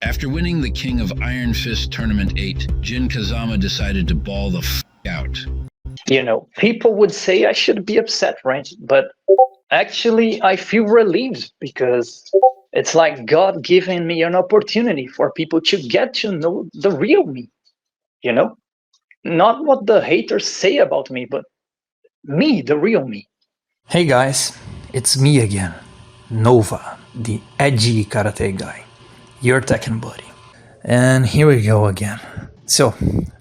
After winning the King of Iron Fist Tournament 8, Jin Kazama decided to ball the out. You know, people would say I should be upset, right? But actually, I feel relieved because it's like God giving me an opportunity for people to get to know the real me, you know? Not what the haters say about me, but me, the real me. Hey guys, it's me again, Nova, the edgy karate guy, your Tekken buddy. And here we go again. So,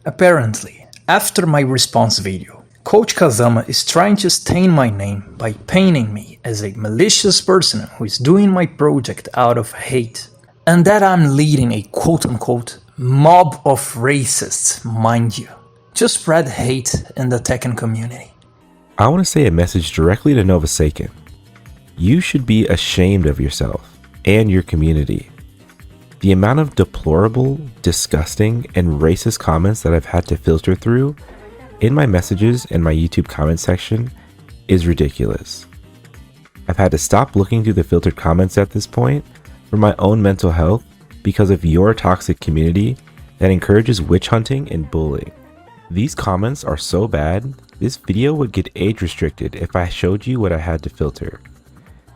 apparently, after my response video, Coach Kazama is trying to stain my name by painting me as a malicious person who is doing my project out of hate. And that I'm leading a quote-unquote mob of racists, mind you, to spread hate in the Tekken community. I want to say a message directly to NovaSeiken. You should be ashamed of yourself and your community. The amount of deplorable, disgusting, and racist comments that I've had to filter through in my messages and my YouTube comment section is ridiculous. I've had to stop looking through the filtered comments at this point for my own mental health because of your toxic community that encourages witch hunting and bullying. These comments are so bad, this video would get age restricted if I showed you what I had to filter.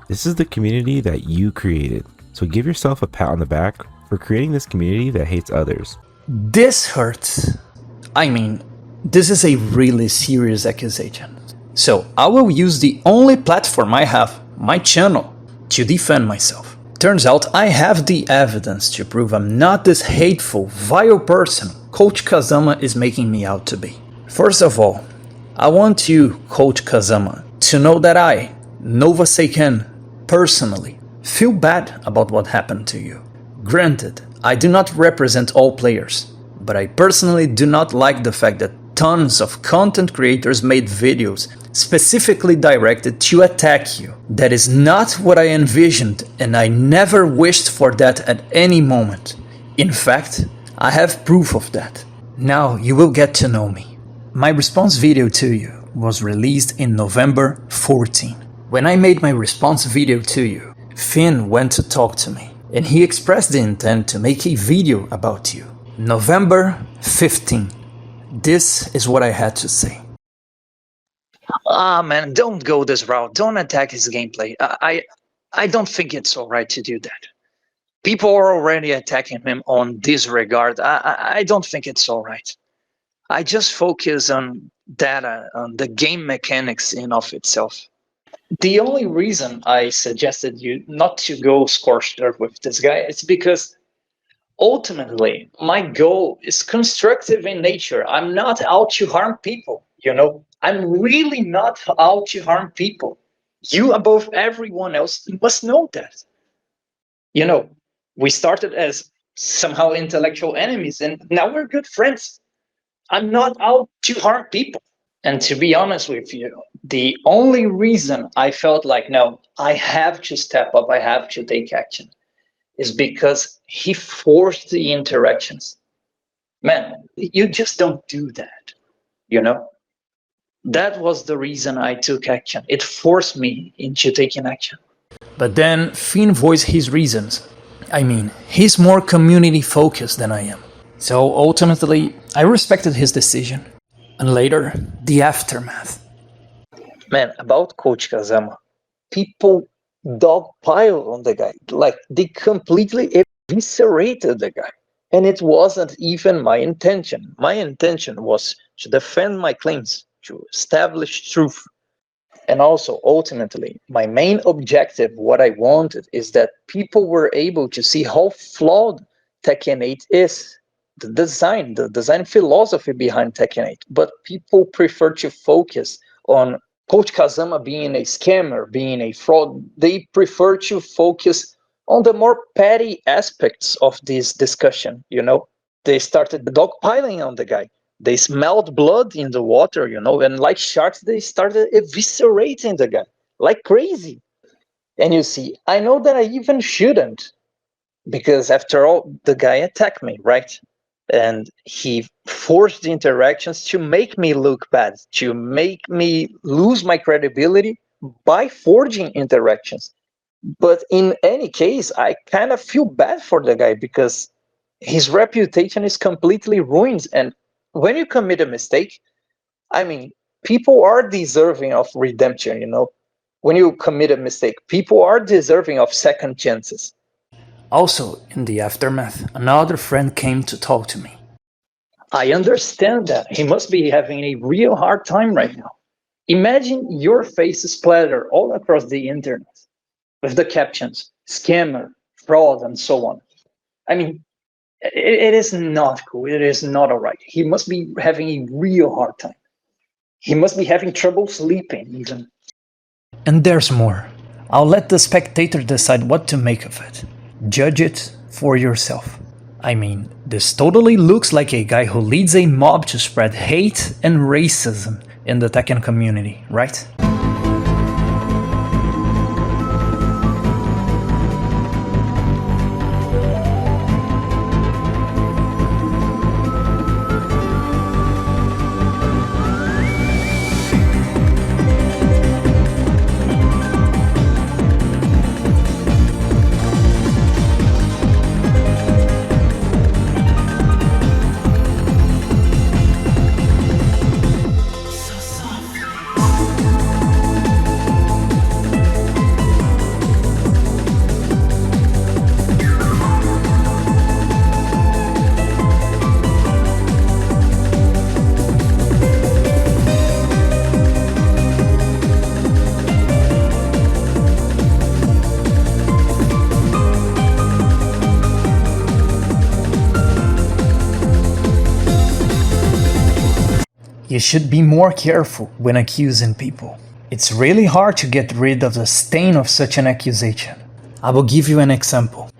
This is the community that you created, so give yourself a pat on the back for creating this community that hates others. This hurts. I mean, this is a really serious accusation. So I will use the only platform I have, my channel, to defend myself. Turns out I have the evidence to prove I'm not this hateful, vile person Coach Kazama is making me out to be. First of all, I want you, Coach Kazama, to know that I, NovaSeiken, personally, feel bad about what happened to you. Granted, I do not represent all players, but I personally do not like the fact that tons of content creators made videos specifically directed to attack you. That is not what I envisioned, and I never wished for that at any moment. In fact, I have proof of that. Now you will get to know me. My response video to you was released in November 14. When I made my response video to you, Finn went to talk to me, and he expressed the intent to make a video about you. November 15. This is what I had to say. Ah, man, don't go this route. Don't attack his gameplay. I don't think it's all right to do that. People are already attacking him on this regard. I don't think it's all right. I just focus on data, on the game mechanics in of itself. The only reason I suggested you not to go scorched earth with this guy is because ultimately my goal is constructive in nature. I'm not out to harm people, you know? I'm really not out to harm people. You, above everyone else, must know that. You know, we started as somehow intellectual enemies, and now we're good friends. I'm not out to harm people. And to be honest with you, the only reason I felt like, no, I have to step up, I have to take action, is because he forced the interactions. Man, you just don't do that, you know? That was the reason I took action. It forced me into taking action. But then Finn voiced his reasons. I mean, he's more community focused than I am. So ultimately, I respected his decision. And later, the aftermath. Man, about Coach Kazama, people dogpile on the guy. Like, they completely eviscerated the guy. And it wasn't even my intention. My intention was to defend my claims, to establish truth. And also, ultimately, my main objective, what I wanted, is that people were able to see how flawed Tekken 8 is. The design philosophy behind Tekken 8. But people prefer to focus on Coach Kazama being a scammer, being a fraud. They prefer to focus on the more petty aspects of this discussion, you know? They started dogpiling on the guy. They smelled blood in the water, you know, and like sharks, they started eviscerating the guy like crazy. And you see, I know that I even shouldn't, because after all, the guy attacked me, right? And he forced the interactions to make me look bad, to make me lose my credibility by forging interactions. But in any case, I kind of feel bad for the guy because His reputation is completely ruined. And when you commit a mistake, I mean, people are deserving of redemption, you know? When you commit a mistake, people are deserving of second chances. Also, in the aftermath, another friend came to talk to me. I understand that. He must be having a real hard time right now. Imagine your face splattered all across the internet with the captions, scammer, fraud, and so on. I mean, it is not cool. It is not all right. He must be having a real hard time. He must be having trouble sleeping, even. And there's more. I'll let the spectator decide what to make of it. Judge it for yourself. I mean, this totally looks like a guy who leads a mob to spread hate and racism in the Tekken community, right? You should be more careful when accusing people. It's really hard to get rid of the stain of such an accusation. I will give you an example.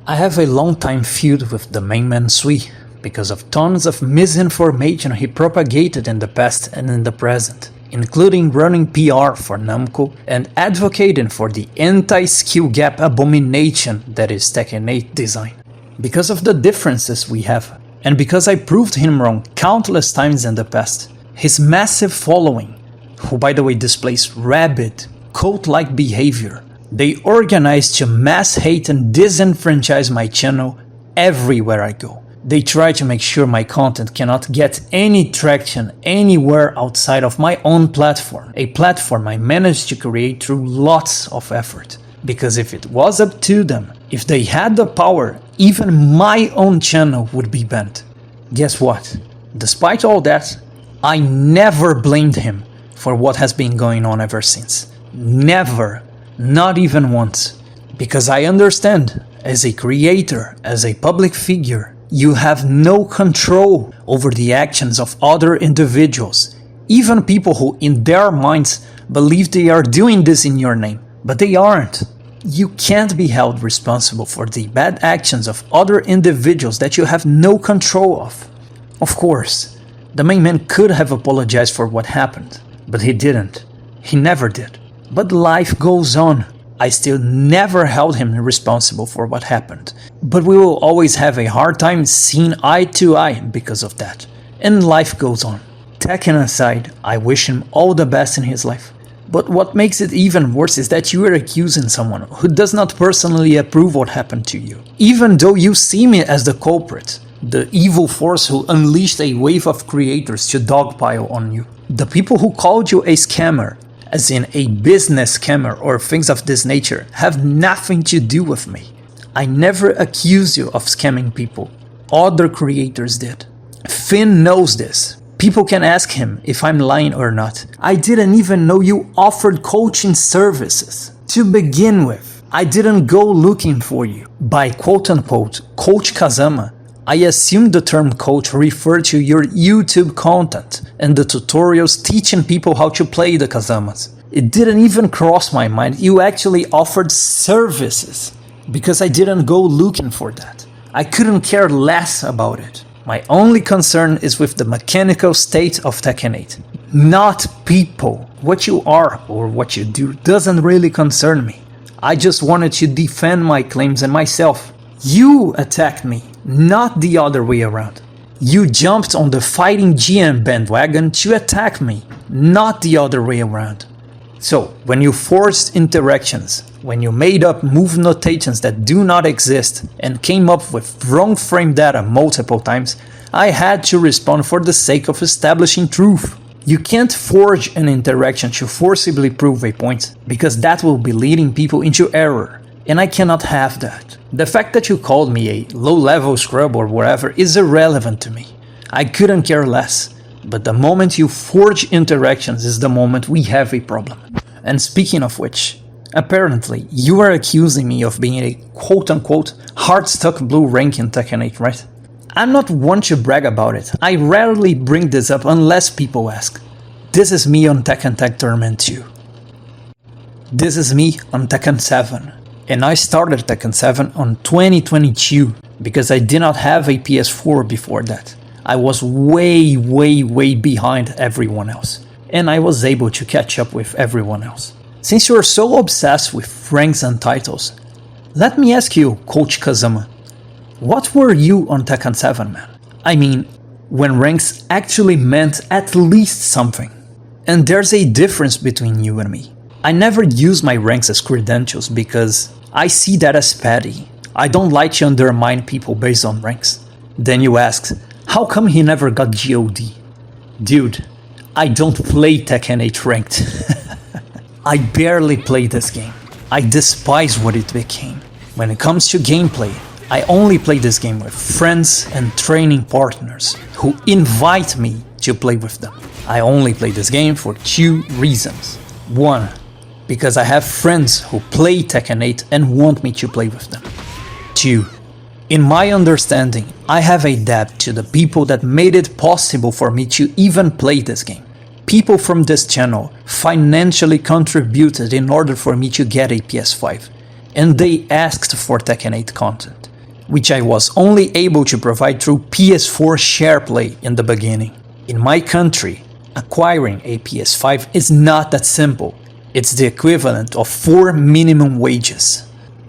I have a long-time feud with the main man Sui because of tons of misinformation he propagated in the past and in the present, including running PR for Namco and advocating for the anti-skill gap abomination that is Tekken 8 design. Because of the differences we have, and because I proved him wrong countless times in the past, his massive following, who by the way displays rabid, cult-like behavior, they organize to mass hate and disenfranchise my channel everywhere I go. They try to make sure my content cannot get any traction anywhere outside of my own platform, a platform I managed to create through lots of effort. Because if it was up to them, if they had the power, even my own channel would be banned. Guess what? Despite all that, I never blamed him for what has been going on ever since. Never. Not even once. Because I understand, as a creator, as a public figure, you have no control over the actions of other individuals, even people who in their minds believe they are doing this in your name, but they aren't. You can't be held responsible for the bad actions of other individuals that you have no control of. Of course, the main man could have apologized for what happened, but he didn't. He never did. But life goes on. I still never held him responsible for what happened. But we will always have a hard time seeing eye to eye because of that. And life goes on. Tekken aside, I wish him all the best in his life. But what makes it even worse is that you are accusing someone who does not personally approve what happened to you. Even though you see me as the culprit, the evil force who unleashed a wave of creators to dogpile on you. The people who called you a scammer, as in a business scammer or things of this nature, have nothing to do with me. I never accused you of scamming people. Other creators did. Finn knows this. People can ask him if I'm lying or not. I didn't even know you offered coaching services. To begin with, I didn't go looking for you. By quote-unquote Coach Kazama, I assumed the term coach referred to your YouTube content and the tutorials teaching people how to play the Kazamas. It didn't even cross my mind you actually offered services, because I didn't go looking for that. I couldn't care less about it. My only concern is with the mechanical state of Tekken 8, not people. What you are or what you do doesn't really concern me. I just wanted to defend my claims and myself. You attacked me, not the other way around. You jumped on the fighting GM bandwagon to attack me, not the other way around. So, when you forced interactions, when you made up move notations that do not exist and came up with wrong frame data multiple times, I had to respond for the sake of establishing truth. You can't forge an interaction to forcibly prove a point, because that will be leading people into error, and I cannot have that. The fact that you called me a low-level scrub or whatever is irrelevant to me. I couldn't care less. But the moment you forge interactions is the moment we have a problem. And speaking of which, apparently you are accusing me of being a quote-unquote hard-stuck blue rank in Tekken 8, right? I'm not one to brag about it. I rarely bring this up unless people ask. This is me on Tekken Tag Tournament 2. This is me on Tekken 7. And I started Tekken 7 on 2022 because I did not have a PS4 before that. I was way behind everyone else, and I was able to catch up with everyone else. Since you are so obsessed with ranks and titles, let me ask you, Coach Kazama, what were you on Tekken 7, man? I mean, when ranks actually meant at least something. And there's a difference between you and me. I never use my ranks as credentials because I see that as petty. I don't like to undermine people based on ranks. Then you ask, how come he never got GOD? Dude, I don't play Tekken 8 ranked. I barely play this game. I despise what it became. When it comes to gameplay, I only play this game with friends and training partners who invite me to play with them. I only play this game for 2 reasons. 1, because I have friends who play Tekken 8 and want me to play with them. 2, in my understanding, I have a debt to the people that made it possible for me to even play this game. People from this channel financially contributed in order for me to get a PS5, and they asked for Tekken 8 content, which I was only able to provide through PS4 SharePlay in the beginning. In my country, acquiring a PS5 is not that simple. It's the equivalent of 4 minimum wages.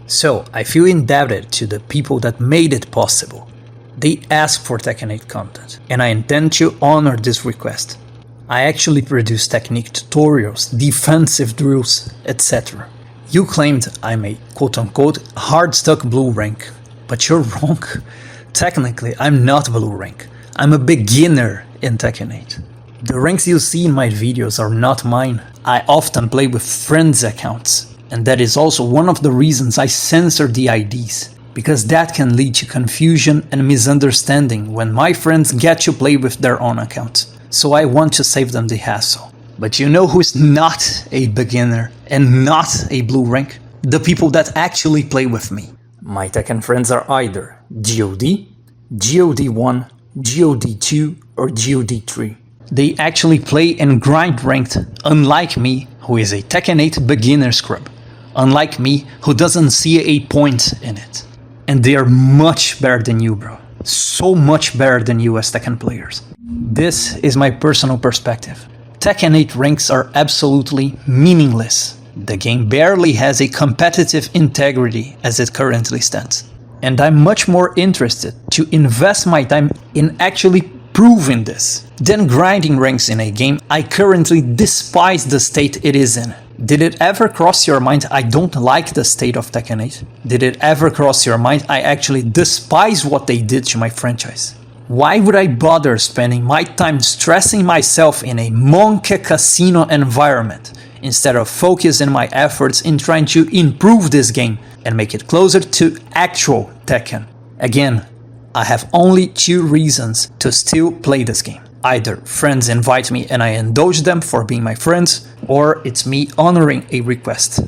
So, I feel indebted to the people that made it possible. They asked for Tekken 8 content, and I intend to honor this request. I actually produce technique tutorials, defensive drills, etc. You claimed I'm a quote-unquote hard-stuck blue rank, but you're wrong. Technically, I'm not blue rank. I'm a beginner in Tekken 8. The ranks you see in my videos are not mine. I often play with friends' accounts. And that is also one of the reasons I censor the IDs, because that can lead to confusion and misunderstanding when my friends get to play with their own accounts. So I want to save them the hassle. But you know who's not a beginner and not a blue rank? The people that actually play with me. My Tekken friends are either GOD, GOD1, GOD2 or GOD3. They actually play and grind ranked, unlike me, who is a Tekken 8 beginner scrub. Unlike me, who doesn't see a point in it. And they are much better than you, bro. So much better than you as Tekken players. This is my personal perspective. Tekken 8 ranks are absolutely meaningless. The game barely has a competitive integrity as it currently stands. And I'm much more interested to invest my time in actually proving this than grinding ranks in a game I currently despise the state it is in. Did it ever cross your mind I don't like the state of Tekken 8? Did it ever cross your mind I actually despise what they did to my franchise? Why would I bother spending my time stressing myself in a monkey casino environment instead of focusing my efforts in trying to improve this game and make it closer to actual Tekken? Again, I have only 2 reasons to still play this game. Either friends invite me and I indulge them for being my friends, or it's me honoring a request.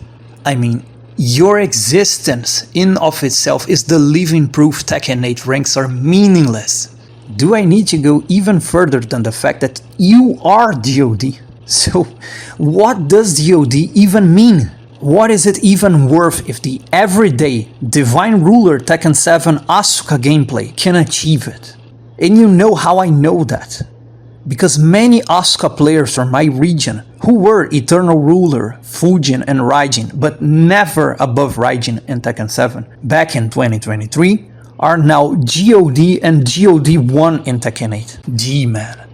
I mean, your existence in of itself is the living proof Tekken 8 ranks are meaningless. Do I need to go even further than the fact that you are GOD? So, what does GOD even mean? What is it even worth if the everyday Divine Ruler Tekken 7 Asuka gameplay can achieve it? And you know how I know that. Because many Asuka players from my region, who were Eternal Ruler, Fujin and Raijin, but never above Raijin in Tekken 7 back in 2023, are now GOD and GOD1 in Tekken 8. Gee man,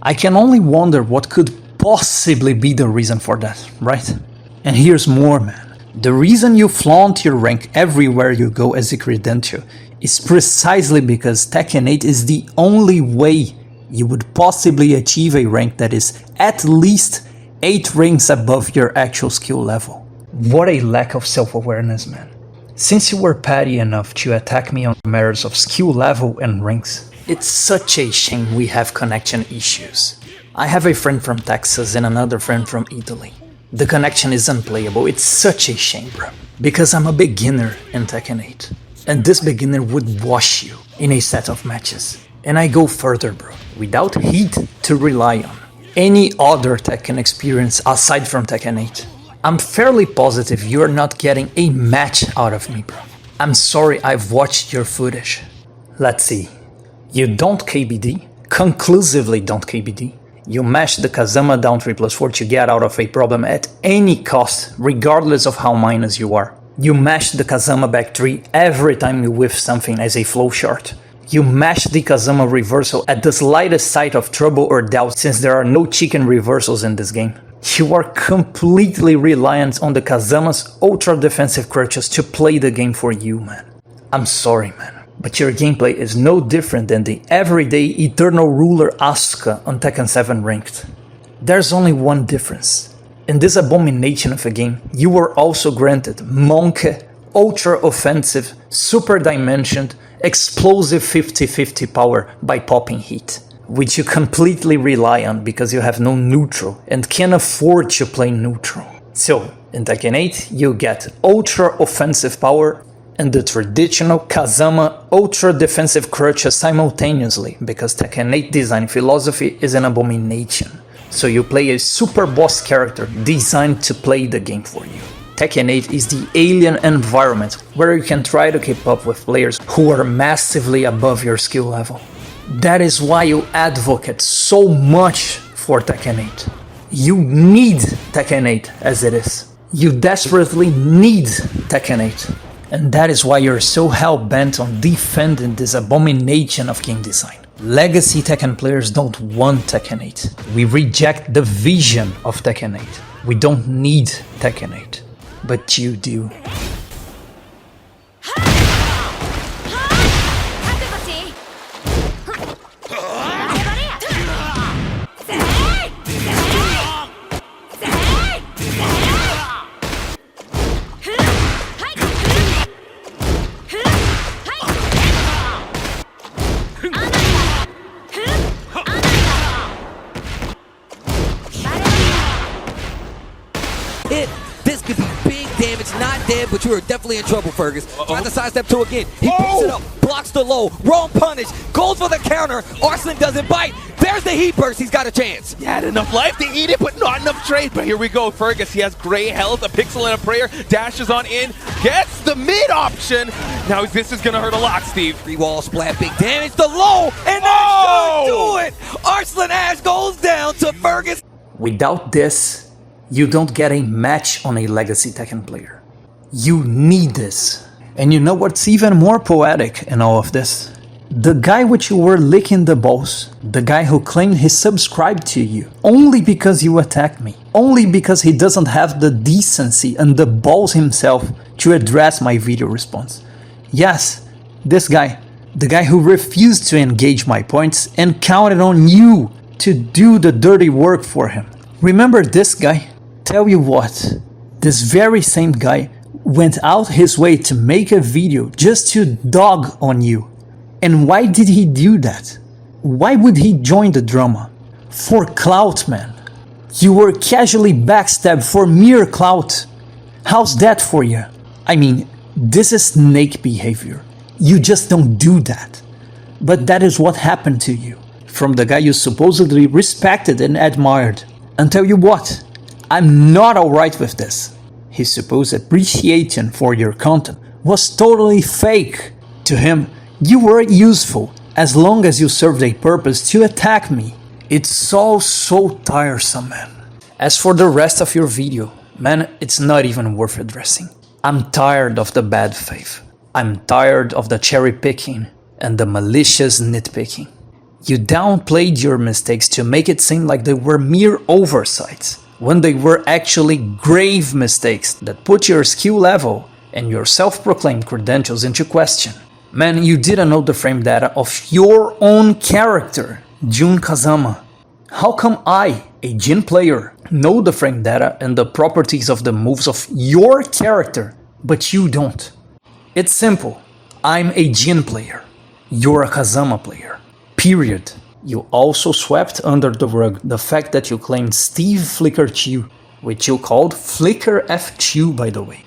I can only wonder what could possibly be the reason for that, right? And here's more, man. The reason you flaunt your rank everywhere you go as a credential is precisely because Tekken 8 is the only way you would possibly achieve a rank that is at least 8 ranks above your actual skill level. What a lack of self-awareness, man. Since you were petty enough to attack me on matters of skill level and ranks, it's such a shame we have connection issues. I have a friend from Texas and another friend from Italy. The connection is unplayable, it's such a shame, bro. Because I'm a beginner in Tekken 8. And this beginner would wash you in a set of matches. And I go further, bro. Without heat to rely on. Any other Tekken experience aside from Tekken 8. I'm fairly positive you're not getting a match out of me, bro. I'm sorry I've watched your footage. Let's see. You don't KBD, conclusively don't KBD. You mash the Kazama down 3+4 to get out of a problem at any cost, regardless of how minus you are. You mash the Kazama back 3 every time you whiff something as a flowchart. You mash the Kazama reversal at the slightest sight of trouble or doubt since there are no chicken reversals in this game. You are completely reliant on the Kazama's ultra defensive crutches to play the game for you, man. I'm sorry, man, but your gameplay is no different than the everyday Eternal Ruler Asuka on Tekken 7 Ranked. There's only one difference. In this abomination of a game, you were also granted Monkey, ultra offensive, super dimensioned, explosive 50-50 power by popping heat, which you completely rely on because you have no neutral and can't afford to play neutral. So, in Tekken 8, you get ultra offensive power and the traditional Kazama ultra defensive crutches simultaneously because Tekken 8 design philosophy is an abomination. So you play a super boss character designed to play the game for you. Tekken 8 is the alien environment where you can try to keep up with players who are massively above your skill level. That is why you advocate so much for Tekken 8. You need Tekken 8 as it is. You desperately need Tekken 8. And that is why you're so hell-bent on defending this abomination of game design. Legacy Tekken players don't want Tekken 8. We reject the vision of Tekken 8. We don't need Tekken 8. But you do. This could be big damage, not dead, but you are definitely in trouble, Fergus. Tries to sidestep 2 again. He picks it up, blocks the low, wrong punish, goes for the counter. Arslan doesn't bite. There's the heat burst. He's got a chance. He had enough life to eat it, but not enough trade. But here we go. Fergus, he has gray health, a pixel and a prayer, dashes on in, gets the mid option. Now this is going to hurt a lot, Steve. 3 wall splat, big damage, the low, and that should do it. Arslan Ash goes down to Fergus. Without this, you don't get a match on a Legacy Tekken player. You need this. And you know what's even more poetic in all of this? The guy which you were licking the balls, the guy who claimed he subscribed to you, only because you attacked me, only because he doesn't have the decency and the balls himself to address my video response. Yes, this guy, the guy who refused to engage my points and counted on you to do the dirty work for him. Remember this guy? Tell you what, this very same guy went out his way to make a video just to dog on you. And why did he do that? Why would he join the drama? For clout, man. You were casually backstabbed for mere clout. How's that for you? I mean, this is snake behavior. You just don't do that. But that is what happened to you. From the guy you supposedly respected and admired. And tell you what, I'm not alright with this. His supposed appreciation for your content was totally fake. To him, you were useful as long as you served a purpose to attack me. It's so tiresome, man. As for the rest of your video, man, it's not even worth addressing. I'm tired of the bad faith. I'm tired of the cherry picking and the malicious nitpicking. You downplayed your mistakes to make it seem like they were mere oversights, when they were actually grave mistakes that put your skill level and your self-proclaimed credentials into question. Man, you didn't know the frame data of your own character, Jun Kazama. How come I, a Jin player, know the frame data and the properties of the moves of your character, but you don't? It's simple. I'm a Jin player. You're a Kazama player. Period. You also swept under the rug the fact that you claimed Steve Flicker Chew, which you called Flicker F Chew by the way,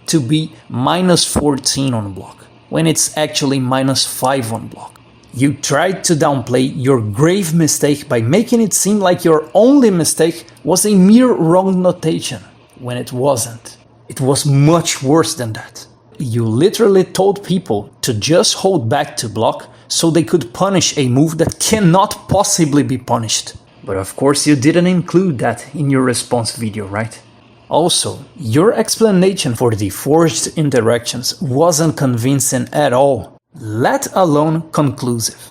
to be -14 on block, when it's actually -5 on block. You tried to downplay your grave mistake by making it seem like your only mistake was a mere wrong notation, when it wasn't. It was much worse than that. You literally told people to just hold back to block so they could punish a move that cannot possibly be punished. But of course you didn't include that in your response video, right? Also, your explanation for the forged interactions wasn't convincing at all, let alone conclusive.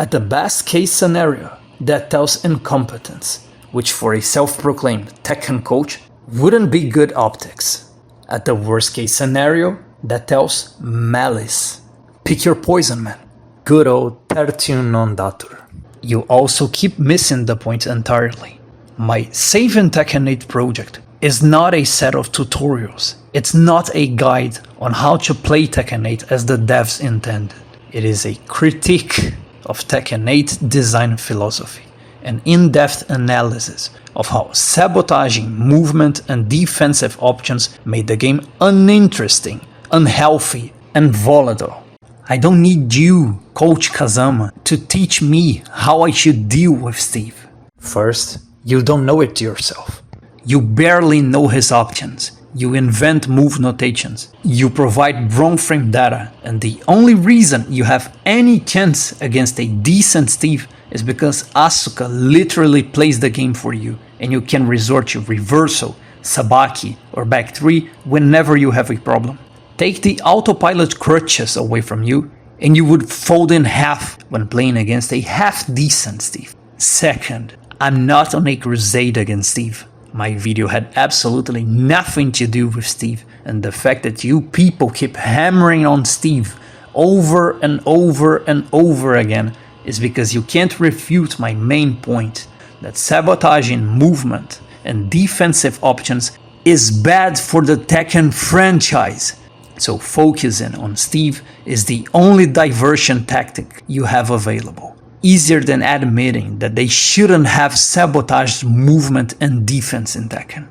At the best case scenario, that tells incompetence, which for a self-proclaimed Tekken coach wouldn't be good optics. At the worst case scenario, that tells malice. Pick your poison, man. Good old tertium non datur. You also keep missing the point entirely. My Save in Tekken 8 project is not a set of tutorials. It's not a guide on how to play Tekken 8 as the devs intended. It is a critique of Tekken 8 design philosophy, an in-depth analysis of how sabotaging movement and defensive options made the game uninteresting, unhealthy, and volatile. I don't need you, Coach Kazama, to teach me how I should deal with Steve. First, you don't know it yourself. You barely know his options. You invent move notations. You provide wrong frame data, and the only reason you have any chance against a decent Steve is because Asuka literally plays the game for you, and you can resort to reversal, sabaki, or back 3 whenever you have a problem. Take the autopilot crutches away from you, and you would fold in half when playing against a half-decent Steve. Second, I'm not on a crusade against Steve. My video had absolutely nothing to do with Steve, and the fact that you people keep hammering on Steve over and over and over again is because you can't refute my main point, that sabotaging movement and defensive options is bad for the Tekken franchise. So focusing on Steve is the only diversion tactic you have available. Easier than admitting that they shouldn't have sabotaged movement and defense in Tekken.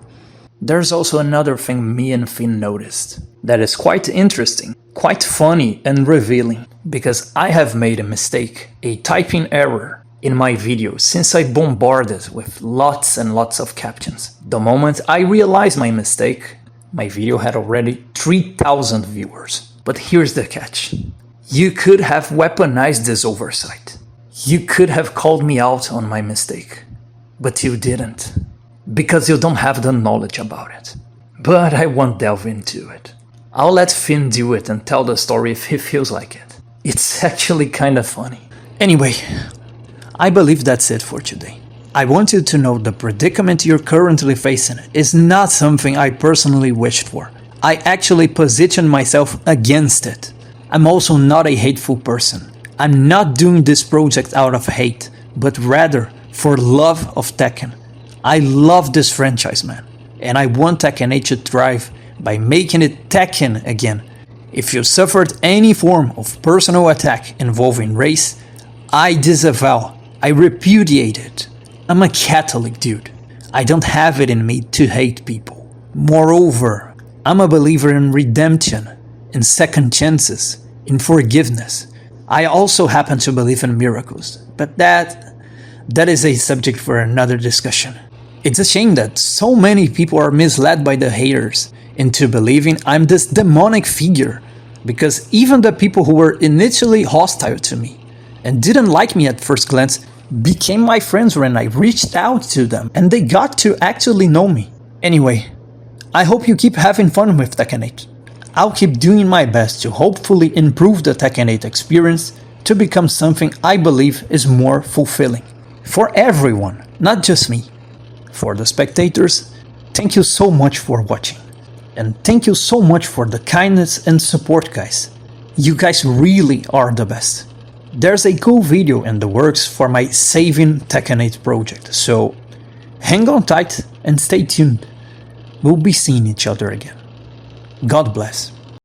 There's also another thing me and Finn noticed that is quite interesting, quite funny and revealing, because I have made a mistake, a typing error, in my video since I bombarded with lots and lots of captions. The moment I realized my mistake, my video had already 3,000 viewers. But here's the catch. You could have weaponized this oversight. You could have called me out on my mistake. But you didn't. Because you don't have the knowledge about it. But I won't delve into it. I'll let Finn do it and tell the story if he feels like it. It's actually kinda funny. Anyway, I believe that's it for today. I want you to know the predicament you're currently facing is not something I personally wished for. I actually positioned myself against it. I'm also not a hateful person. I'm not doing this project out of hate, but rather for love of Tekken. I love this franchise, man, and I want Tekken 8 to thrive by making it Tekken again. If you suffered any form of personal attack involving race, I disavow, I repudiate it. I'm a Catholic dude. I don't have it in me to hate people. Moreover, I'm a believer in redemption, in second chances, in forgiveness. I also happen to believe in miracles, but that is a subject for another discussion. It's a shame that so many people are misled by the haters into believing I'm this demonic figure, because even the people who were initially hostile to me and didn't like me at first glance became my friends when I reached out to them and they got to actually know me. Anyway, I hope you keep having fun with Tekken 8. I'll keep doing my best to hopefully improve the Tekken 8 experience, to become something I believe is more fulfilling. For everyone, not just me. For the spectators, thank you so much for watching. And thank you so much for the kindness and support, guys. You guys really are the best. There's a cool video in the works for my Saving Tekken 8 project, so hang on tight and stay tuned. We'll be seeing each other again. God bless.